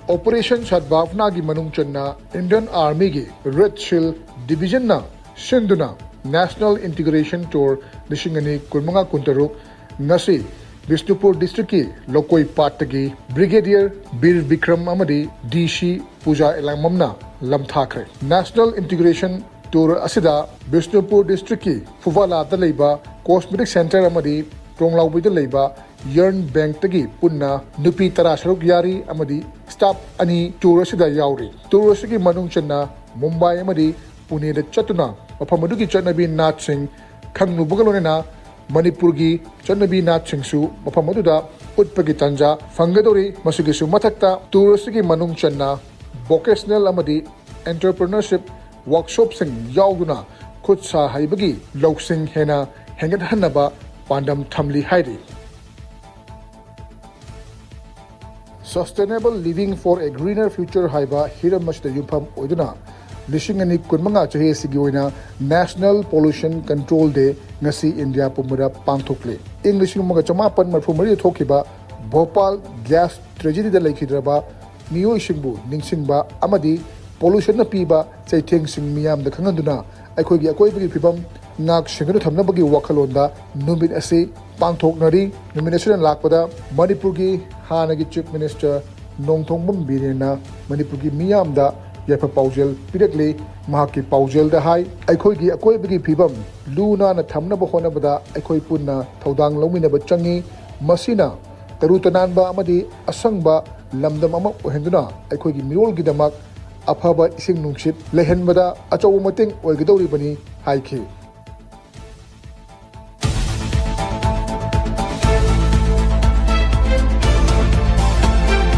Operation Sadbhavna gi manung channa Indian Army gi Red Shield Division na sinduna National Integration Tour Lishingani Kurmanga Kuntaruk ngasi Bishnupur District ki Lokoi Patagi Brigadier Bir Bikram Amadi DC Puja Elamamna Lamthakre National Integration Tour asida Bishnupur District ki Fuvala da leiba Cosmetic Center Amadi Tronglaubi da leiba Yarn Bank tagi punna nupi tara saruk yari amadi staff ani tour asida yauri tour asigi manung channa Mumbai amadi Pune da chatuna mafam adugi chanabi Nath Singh khangnu bugalonena Manipur gi chanabi Nath Singh su mafam aduda utpagi tanja fangadori masigisu mathakta tour asigi manung channa vocational amadi entrepreneurship workshop sing yauduna khutsa haibagi loksing hena hengat hanaba pandam thamli hairi Sustainable Living for a Greener Future haiba hiram masda yumpham oiduna lishingani kunmanga chahe sigi oina National Pollution Control Day ngasi India pumara pangthokle English maga chamapan marphumari thokiba Bhopal gas tragedy da laikhidraba miyoi singbu ningsingba amadi pollution na piba chaitheng sing miyam da khanganduna aikhogi akoibagi phibam ngak singru thamnabagi wakhalonda numit ase pangthoknari nomination lakpada Manipur gi Hanagi Chief Minister Nongthongbam Birena Manipur gi miyamda yafa paujel pirakle mahaki paujel da hai aikoi gi akoi bigi phibam luna na thamna ba hona bada aikoi punna thodang lomina ba changi masina tarutanan ba amadi asangba lamdam ama ohenduna aikoi gi mirol gi damak afaba ising nungsit lehenbada achaw mating oigidori bani haiki